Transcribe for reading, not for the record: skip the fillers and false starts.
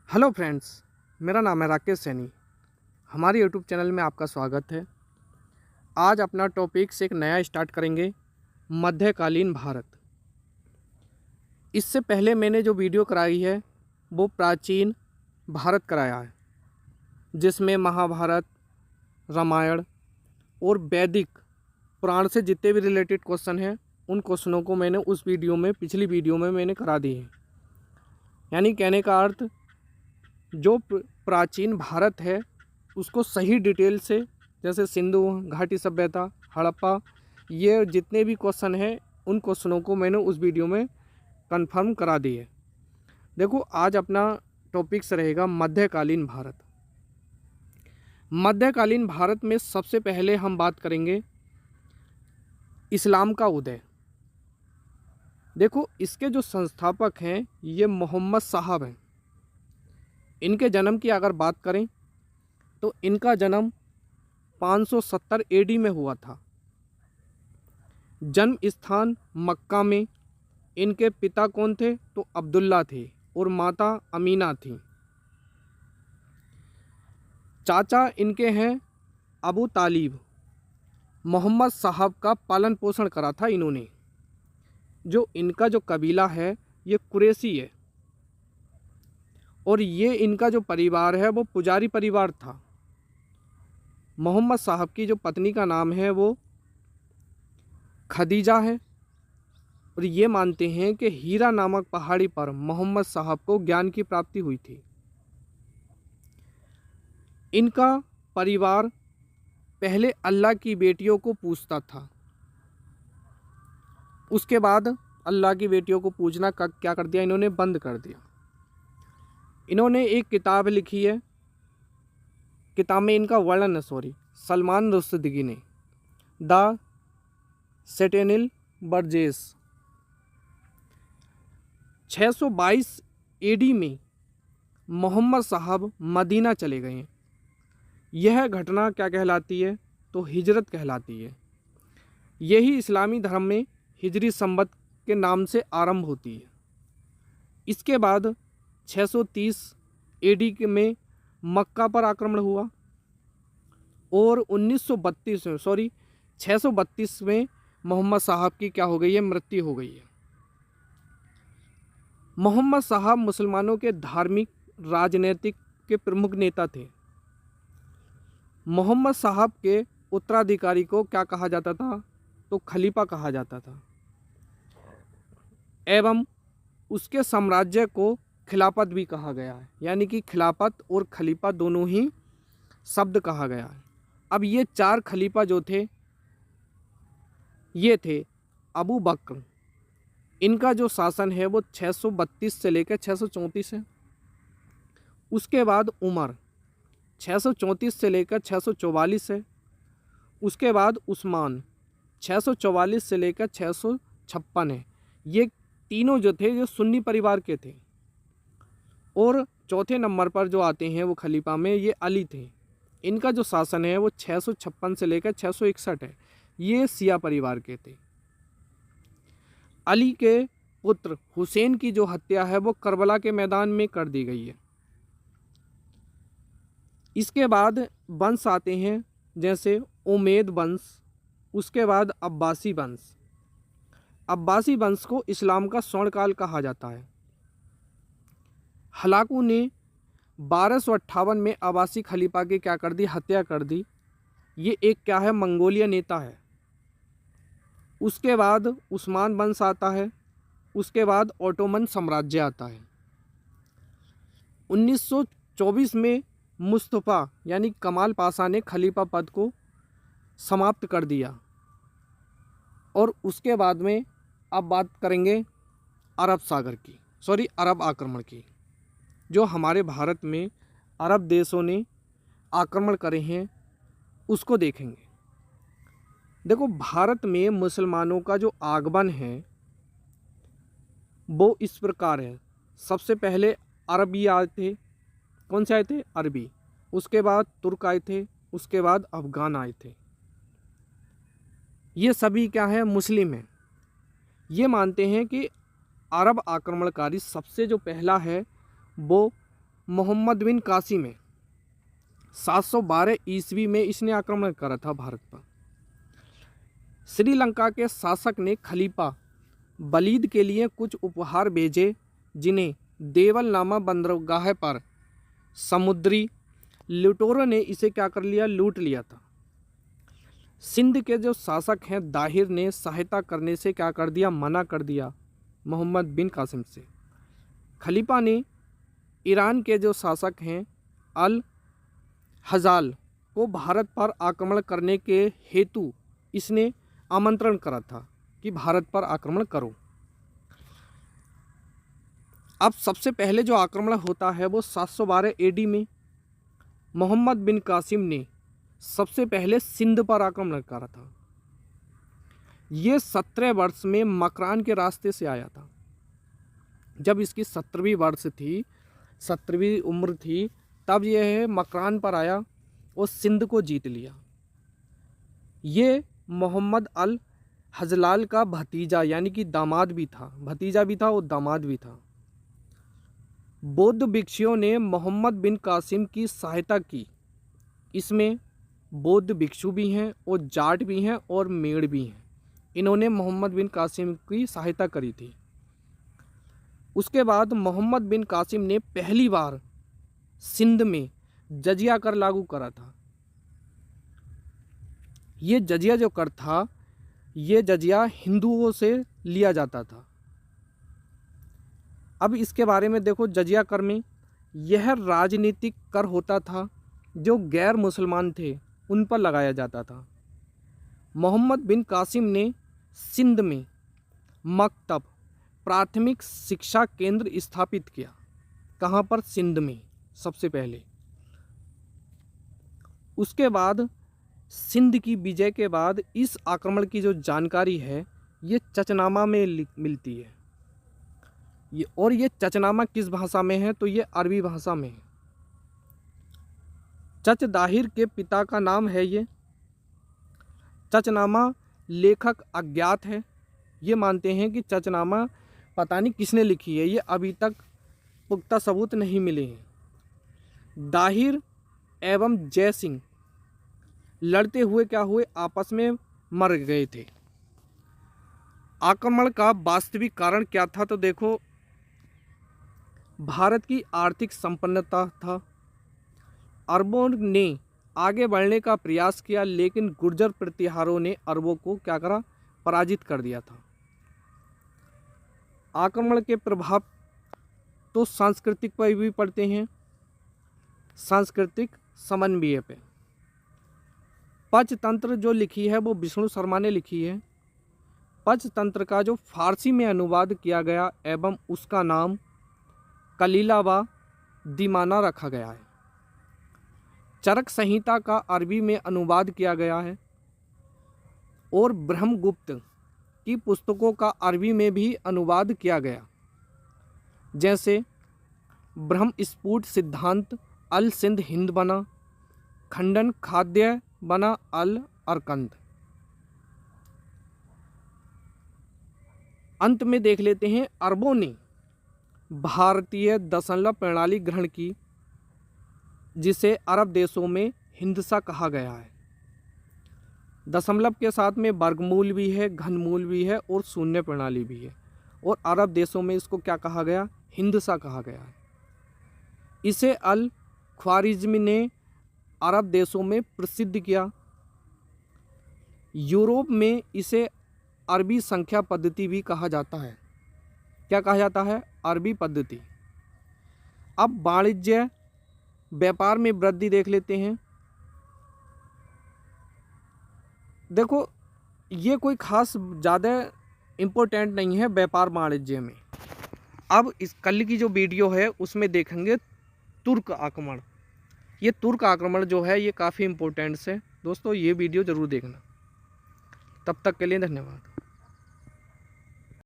Hello friends, मेरा नाम है राकेश सैनी। हमारे यूट्यूब चैनल में आपका स्वागत है। आज अपना टॉपिक से एक नया स्टार्ट करेंगे, मध्यकालीन भारत। इससे पहले मैंने जो वीडियो कराई है वो प्राचीन भारत कराया है, जिसमें महाभारत, रामायण और वैदिक पुराण से जितने भी रिलेटेड क्वेश्चन हैं उन क्वेश्चनों को मैंने उस वीडियो में, पिछली वीडियो में मैंने करा दिए हैं। यानी कहने का अर्थ, जो प्राचीन भारत है उसको सही डिटेल से, जैसे सिंधु घाटी सभ्यता, हड़प्पा, ये जितने भी क्वेश्चन हैं उन क्वेश्चनों को मैंने उस वीडियो में कंफर्म करा दिए। देखो, आज अपना टॉपिक्स रहेगा मध्यकालीन भारत। मध्यकालीन भारत में सबसे पहले हम बात करेंगे इस्लाम का उदय। देखो, इसके जो संस्थापक हैं ये मोहम्मद साहब हैं। इनके जन्म की अगर बात करें तो इनका जन्म 570 एडी में हुआ था। जन्म स्थान मक्का में। इनके पिता कौन थे? तो अब्दुल्ला थे और माता अमीना थी। चाचा इनके हैं अबू तालिब। मोहम्मद साहब का पालन पोषण करा था इन्होंने। जो इनका जो कबीला है ये कुरैशी है और ये इनका जो परिवार है वो पुजारी परिवार था। मोहम्मद साहब की जो पत्नी का नाम है वो खदीजा है और ये मानते हैं कि हीरा नामक पहाड़ी पर मोहम्मद साहब को ज्ञान की प्राप्ति हुई थी। इनका परिवार पहले अल्लाह की बेटियों को पूजता था, उसके बाद अल्लाह की बेटियों को पूजना का क्या कर दिया, इन्होंने बंद कर दिया। इन्होंने एक किताब लिखी है, किताब में इनका वर्णन है सलमान रुश्दी ने, द सेटेनिल बर्जेस। 622 एडी में मोहम्मद साहब मदीना चले गए। यह घटना क्या कहलाती है? तो हिजरत कहलाती है। यही इस्लामी धर्म में हिजरी संवत के नाम से आरंभ होती है। इसके बाद 630 एडी में मक्का पर आक्रमण हुआ और 632 में मोहम्मद साहब की क्या हो गई है? मृत्यु हो गई है। मोहम्मद साहब मुसलमानों के धार्मिक, राजनीतिक के प्रमुख नेता थे। मोहम्मद साहब के उत्तराधिकारी को क्या कहा जाता था? तो खलीफा कहा जाता था, एवं उसके साम्राज्य को खिलाफत भी कहा गया है। यानी कि खिलाफत और खलीफा दोनों ही शब्द कहा गया है। अब ये चार खलीफा जो थे ये थे अबू बकर। इनका जो शासन है वो 632 से लेकर 634 है। उसके बाद उमर 634 से लेकर 644 है। उसके बाद उस्मान 644 से लेकर 656 है। ये तीनों जो थे जो सुन्नी परिवार के थे। और चौथे नंबर पर जो आते हैं वो खलीफा में ये अली थे। इनका जो शासन है वो 656 से लेकर 661 है। ये सिया परिवार के थे। अली के पुत्र हुसैन की जो हत्या है वो करबला के मैदान में कर दी गई है। इसके बाद वंश आते हैं जैसे उमैद वंश, उसके बाद अब्बासी वंश। अब्बासी वंश को इस्लाम का स्वर्णकाल कहा जाता है। हलाकू ने 1258 में अब्बासी खलीफा की क्या कर दी? हत्या कर दी। ये एक क्या है? मंगोलिया नेता है। उसके बाद उस्मान वंश आता है। उसके बाद ओटोमन साम्राज्य आता है। 1924 में मुस्तफ़ा यानी कमाल पाशा ने खलीफा पद को समाप्त कर दिया। और उसके बाद में अब बात करेंगे अरब आक्रमण की। जो हमारे भारत में अरब देशों ने आक्रमण करे हैं उसको देखेंगे। देखो, भारत में मुसलमानों का जो आगमन है वो इस प्रकार है। सबसे पहले अरबी आए थे। कौन से आए थे? अरबी। उसके बाद तुर्क आए थे। उसके बाद अफ़गान आए थे। ये सभी क्या है? मुस्लिम हैं। ये मानते हैं कि अरब आक्रमणकारी सबसे जो पहला है वो मोहम्मद बिन कासिम है। 712 ईस्वी में इसने आक्रमण करा था भारत पर। श्रीलंका के शासक ने खलीफा वलीद के लिए कुछ उपहार भेजे, जिन्हें देवल नामा बंदरगाह पर समुद्री लुटेरों ने इसे क्या कर लिया, लूट लिया था। सिंध के जो शासक हैं दाहिर ने सहायता करने से क्या कर दिया, मना कर दिया मोहम्मद बिन कासिम से। खलीफा ने ईरान के जो शासक हैं अल हजाल को भारत पर आक्रमण करने के हेतु इसने आमंत्रण करा था कि भारत पर आक्रमण करो। अब सबसे पहले जो आक्रमण होता है वो 712 एडी में मोहम्मद बिन कासिम ने सबसे पहले सिंध पर आक्रमण करा था। ये 17 वर्ष में मकरान के रास्ते से आया था। जब इसकी 17वीं वर्ष थी, 17वीं उम्र थी, तब यह मकरान पर आया और सिंध को जीत लिया। ये मोहम्मद अल हजलाल का भतीजा यानी कि दामाद भी था, भतीजा भी था और दामाद भी था। बौद्ध भिक्षुओं ने मोहम्मद बिन कासिम की सहायता की। इसमें बौद्ध भिक्षु भी हैं और जाट भी हैं और मेड़ भी हैं। इन्होंने मोहम्मद बिन कासिम की सहायता करी थी। उसके बाद मोहम्मद बिन कासिम ने पहली बार सिंध में जजिया कर लागू करा था। ये जजिया जो कर था, ये जजिया हिंदुओं से लिया जाता था। अब इसके बारे में देखो, जजिया कर में यह राजनीतिक कर होता था जो गैर मुसलमान थे उन पर लगाया जाता था। मोहम्मद बिन कासिम ने सिंध में मकतब प्राथमिक शिक्षा केंद्र स्थापित किया। कहाँ पर? सिंध में सबसे पहले। उसके बाद सिंध की विजय के बाद इस आक्रमण की जो जानकारी है ये चचनामा में मिलती है। ये चचनामा किस भाषा में है? तो ये अरबी भाषा में है। चच दाहिर के पिता का नाम है ये। चचनामा लेखक अज्ञात है। ये मानते हैं कि चचनामा पता नहीं किसने लिखी है, ये अभी तक पुख्ता सबूत नहीं मिले हैं। दाहिर एवं जय सिंह लड़ते हुए क्या हुए, आपस में मर गए थे। आक्रमण का वास्तविक कारण क्या था? तो देखो, भारत की आर्थिक संपन्नता था। अरबों ने आगे बढ़ने का प्रयास किया, लेकिन गुर्जर प्रतिहारों ने अरबों को क्या करा, पराजित कर दिया था। आक्रमण के प्रभाव तो सांस्कृतिक पर भी पड़ते हैं, सांस्कृतिक समन्वय पे। पंचतंत्र जो लिखी है वो विष्णु शर्मा ने लिखी है। पंचतंत्र का जो फारसी में अनुवाद किया गया एवं उसका नाम कलीला व दीमाना रखा गया है। चरक संहिता का अरबी में अनुवाद किया गया है और ब्रह्मगुप्त की पुस्तकों का अरबी में भी अनुवाद किया गया, जैसे ब्रह्म स्फुट सिद्धांत अल सिंध हिंद बना, खंडन खाद्य बना अल अरकंद। अंत में देख लेते हैं, अरबों ने भारतीय दशमलव प्रणाली ग्रहण की, जिसे अरब देशों में हिंदसा कहा गया है। दशमलव के साथ में वर्गमूल भी है, घनमूल भी है और शून्य प्रणाली भी है, और अरब देशों में इसको क्या कहा गया, हिंदसा कहा गया है। इसे अल ख्वारिज़मी ने अरब देशों में प्रसिद्ध किया। यूरोप में इसे अरबी संख्या पद्धति भी कहा जाता है। क्या कहा जाता है? अरबी पद्धति। अब वाणिज्य व्यापार में वृद्धि देख लेते हैं। देखो, ये कोई खास ज़्यादा इम्पोर्टेंट नहीं है व्यापार वाणिज्य में। अब इस कल की जो वीडियो है उसमें देखेंगे तुर्क आक्रमण। ये तुर्क आक्रमण जो है ये काफ़ी इम्पोर्टेंट है दोस्तों, ये वीडियो ज़रूर देखना। तब तक के लिए धन्यवाद।